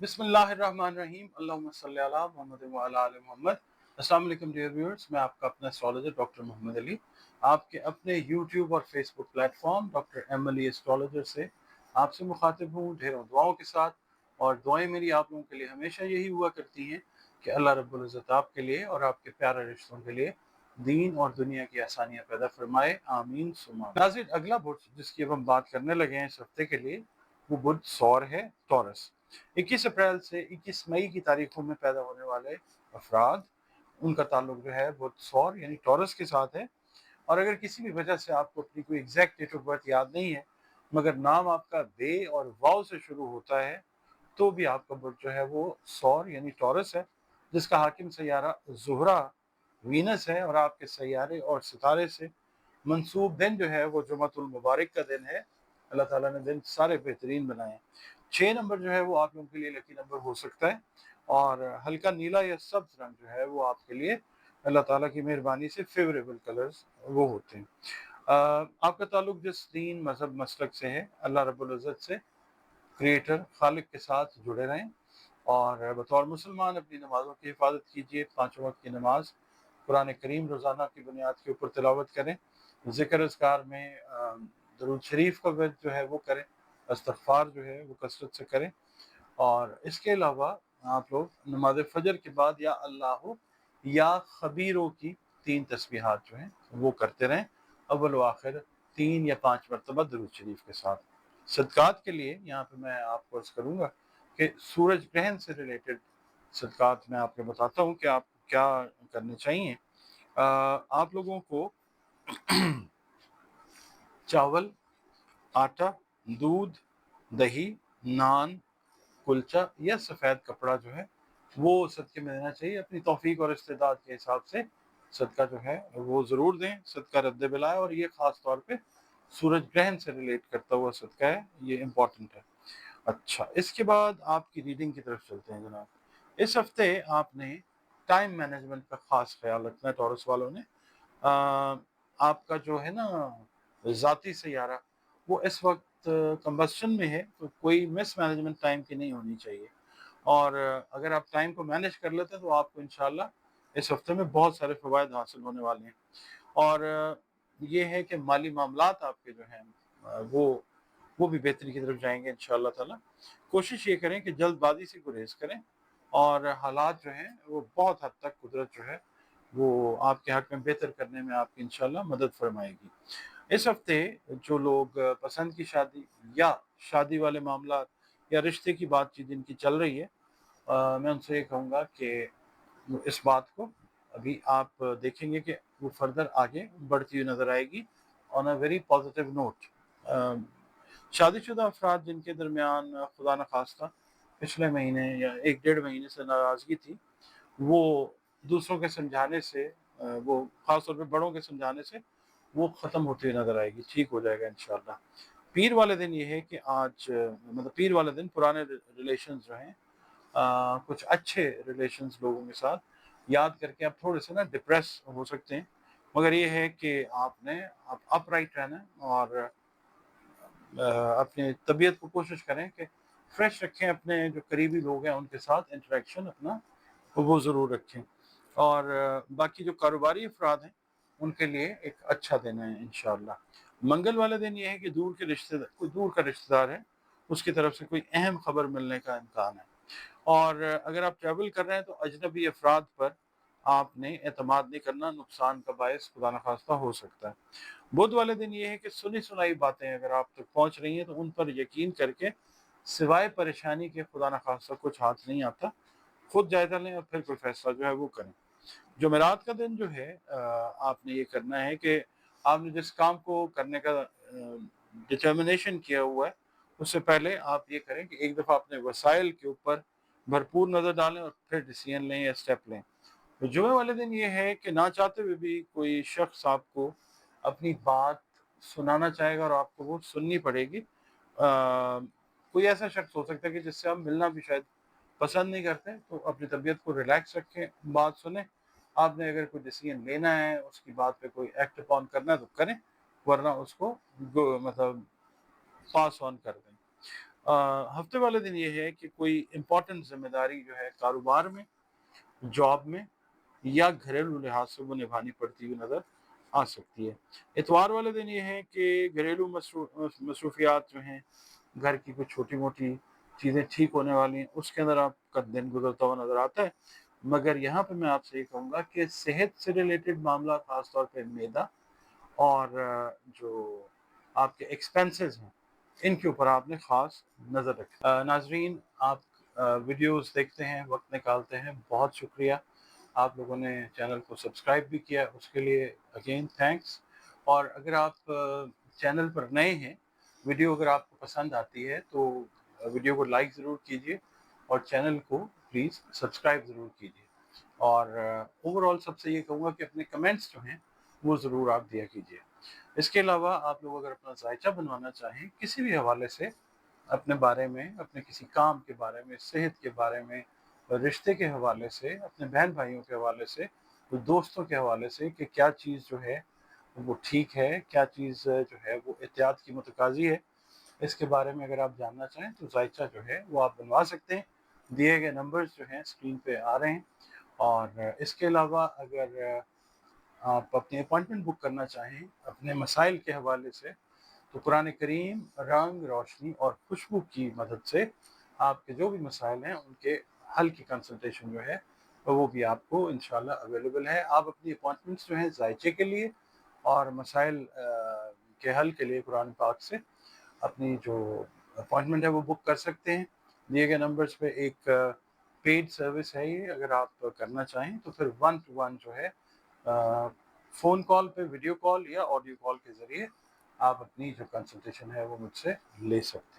बिस्मिल्लाहिर्रहमानिर्रहीम अल्लाहुम्मा सल्ली अला मुहम्मद व अला आलि मुहम्मद। अस्सलाम वालेकुम डियर व्यूअर्स, मैं आपका अपना एस्ट्रोलॉजर डॉक्टर मोहम्मद अली आपके अपने यूट्यूब और Facebook platform doctor M Ali astrologer से आपसे मुखातिब हूँ ढेरों दुआओं के साथ। और दुआएं मेरी आप लोगों के लिए हमेशा यही हुआ करती हैं कि अल्लाह रब्बुल इज़्ज़त आपके लिए और आपके प्यारे रिश्तों के लिए दीन और दुनिया की आसानियाँ पैदा फरमाए, आमीन सुमा। नाज़रीन, अगला बुध जिसकी अब हम बात करने लगे हैं इस हफ्ते के लिए, वो बुध सौर है, टॉरस। 21 अप्रैल से 21 मई की तारीखों में पैदा होने वाले अफराद, उनका ताल्लुक जो है बुध सौर यानी टॉरस के साथ है। और अगर किसी भी वजह से आपको अपनी कोई एग्जैक्ट डेट ऑफ बर्थ याद नहीं है, मगर नाम आपका बे और वाव से शुरू होता है, तो भी आपका बुध जो है वो सौर यानी टॉरस है, जिसका हाकिम सैयारा ज़ुहरा वीनस है। और आपके सैयारे और सितारे से मंसूब दिन जो है वो जुमअतुल मुबारक का दिन है। अल्लाह ताला ने दिन सारे बेहतरीन बनाए हैं। 6 नंबर जो है वो आप लोगों के लिए लकी नंबर हो सकता है, और हल्का नीला या सब्ज रंग जो है वो आपके लिए अल्लाह ताला की मेहरबानी से फेवरेबल कलर्स वो होते हैं। आपका ताल्लुक जिस दीन मजहब मसलक से है, अल्लाह रब्बुल इज़्ज़त से, क्रिएटर खालिक के साथ जुड़े रहें। और बतौर मुसलमान अपनी नमाज़ों की हिफाजत कीजिए, 5 वक्त की नमाज कुरान करीम रोज़ाना की बुनियाद के ऊपर तिलावत करें, ज़िक्र अज़कार में दरूद शरीफ का वर्द जो है वो करें, इस्तिग़फ़ार जो है वो कसरत से करें। और इसके अलावा आप लोग नमाज फजर के बाद या अल्लाह या खबीरों की 3 तस्बीहात जो हैं वो करते रहें, अव्वल व आखिर 3 या 5 मरतबा दरूद शरीफ के साथ। सदक़ात के लिए यहाँ पे मैं आपको अर्ज़ करूँगा कि सूरज ग्रहण से रिलेटेड सदक़ात मैं आपको बताता हूँ कि आप क्या करने चाहिए। आप लोगों को चावल, आटा, दूध, दही, नान, कुलचा या सफ़ेद कपड़ा जो है वो सदक़े में देना चाहिए। अपनी तौफ़ीक और इस्तेदाद के हिसाब से सदका जो है वो ज़रूर दें। सदका रद्द बिला है और ये ख़ास तौर पे सूरज ग्रहण से रिलेट करता हुआ सदका है, ये इम्पॉर्टेंट है। अच्छा, इसके बाद आपकी रीडिंग की तरफ चलते हैं जनाब। इस हफ्ते आपने टाइम मैनेजमेंट का ख़ास ख्याल रखना है टॉरस वालों ने। आपका जो है ना ज़ाती सैयारा वो इस वक्त कंबस्शन में है, तो कोई मिस मैनेजमेंट टाइम की नहीं होनी चाहिए। और अगर आप टाइम को मैनेज कर लेते हैं तो आपको इंशाल्लाह इस हफ्ते में बहुत सारे फ़वाइद हासिल होने वाले हैं। और ये है कि माली मामलात आपके जो हैं वो भी बेहतरी की तरफ जाएंगे इंशाअल्लाह ताला। कोशिश ये करें कि जल्दबाजी से गुरेज करें, और हालात जो हैं वो बहुत हद तक कुदरत जो है वो आपके हक में बेहतर करने में आपकी इंशाअल्लाह मदद फरमाएगी। इस हफ्ते जो लोग पसंद की शादी या शादी वाले मामलात या रिश्ते की बातचीत जिनकी चल रही है, मैं उनसे ये कहूँगा कि इस बात को अभी आप देखेंगे कि वो फर्दर आगे बढ़ती हुई नज़र आएगी on a very positive note. शादीशुदा अफराद जिनके दरमियान खुदा न खास्ता पिछले महीने या 1 डेढ़ महीने से नाराज़गी थी, वो दूसरों के समझाने से, वो ख़ास तौर पे बड़ों के समझाने से वो ख़त्म होती हुई नज़र आएगी, ठीक हो जाएगा इंशाअल्लाह। पीर वाले दिन ये है कि आज मतलब पीर वाले दिन पुराने रिलेशंस जो हैं, कुछ अच्छे रिलेशंस लोगों के साथ याद करके आप थोड़े से ना डिप्रेस हो सकते हैं, मगर ये है कि आपने आप अपराइट रहना है और अपनी तबीयत को कोशिश करें कि फ्रेश रखें। अपने जो करीबी लोग हैं उनके साथ इंटरेक्शन अपना वो ज़रूर रखें। और बाकी जो कारोबारी अफराद हैं उनके लिए एक अच्छा दिन है इंशाअल्लाह। मंगल वाले दिन ये है कि कोई दूर का रिश्तेदार है, उसकी तरफ से कोई अहम खबर मिलने का इम्कान है। और अगर आप ट्रैवल कर रहे हैं तो अजनबी अफराद पर आपने एतमाद नहीं करना, नुकसान का बायस खुदा न खास्ता हो सकता है। बुध वाले दिन ये है कि सुनी सुनाई बातें अगर आप तक पहुंच रही हैं तो उन पर यकीन करके सिवाय परेशानी के खुदा न खास्ता कुछ हाथ नहीं आता। खुद जायजा लें और फिर कोई फैसला जो है वो करें। जुमेरात का दिन जो है, आपने ये करना है कि आपने जिस काम को करने का डिटर्मिनेशन किया हुआ है, उससे पहले आप ये करें कि एक दफ़ा अपने वसाइल के ऊपर भरपूर नज़र डालें और फिर डिसीजन लें या स्टेप लें। तो जुमे वाले दिन ये है कि ना चाहते हुए भी कोई शख्स आपको अपनी बात सुनाना चाहेगा और आपको वो सुननी पड़ेगी। कोई ऐसा शख्स हो सकता है कि जिससे आप मिलना भी शायद पसंद नहीं करते, तो अपनी तबीयत को रिलैक्स रखें, बात सुनें। आपने अगर कोई डिसीजन लेना है, उसकी बात पे कोई एक्ट अपॉन करना है तो करें, वरना उसको मतलब पास ऑन कर दें। हफ्ते वाले दिन ये है कि कोई इम्पोर्टेंट जिम्मेदारी जो है कारोबार में, जॉब में या घरेलू लिहाज से वो निभानी पड़ती हुई नज़र आ सकती है। इतवार वाले दिन ये है कि घरेलू मसरूफियात जो हैं, घर की कुछ छोटी मोटी चीज़ें ठीक होने वाली हैं, उसके अंदर आपका दिन गुजरता हुआ नज़र आता है। मगर यहाँ पे मैं आपसे ये कहूँगा कि सेहत से रिलेटेड मामला, ख़ास तौर पे मैदा और जो आपके एक्सपेंसेस हैं, इनके ऊपर आपने ख़ास नज़र रखें। नाजरीन, आप वीडियोस देखते हैं, वक्त निकालते हैं, बहुत शुक्रिया। आप लोगों ने चैनल को सब्सक्राइब भी किया, उसके लिए अगेन थैंक्स। और अगर आप चैनल पर नए हैं, वीडियो अगर आपको पसंद आती है तो वीडियो को लाइक ज़रूर कीजिए और चैनल को प्लीज़ सब्सक्राइब ज़रूर कीजिए। और ओवरऑल सबसे ये कहूँगा कि अपने कमेंट्स जो हैं वो ज़रूर आप दिया कीजिए। इसके अलावा आप लोग अगर अपना जायचा बनवाना चाहें किसी भी हवाले से, अपने बारे में, अपने किसी काम के बारे में, सेहत के बारे में, रिश्ते के हवाले से, अपने बहन भाइयों के हवाले से, दोस्तों के हवाले से कि क्या चीज़ जो है वो ठीक है, क्या चीज़ जो है वो एहतियात की मुतकाज़ी है, इसके बारे में अगर आप जानना चाहें तो जायचा जो है वो आप बनवा सकते हैं। दिए गए नंबर्स जो हैं स्क्रीन पे आ रहे हैं। और इसके अलावा अगर आप अपनी अपॉइंटमेंट बुक करना चाहें अपने मसाइल के हवाले से, तो कुरान करीम, रंग, रोशनी और खुशबू की मदद से आपके जो भी मसाइल हैं उनके हल की कंसल्टेशन जो है वो भी आपको इंशाल्लाह अवेलेबल है। आप अपनी अपॉइंटमेंट्स जो हैं जायचे के लिए और मसाइल के हल के लिए कुरान पाक से अपनी जो अपॉइंटमेंट है वो बुक कर सकते हैं। दिए गए नंबर्स पे एक पेड सर्विस है ये, अगर आप करना चाहें तो फिर 1 टू 1 जो है फ़ोन कॉल पे, वीडियो कॉल या ऑडियो कॉल के ज़रिए आप अपनी जो कंसल्टेशन है वो मुझसे ले सकते हैं।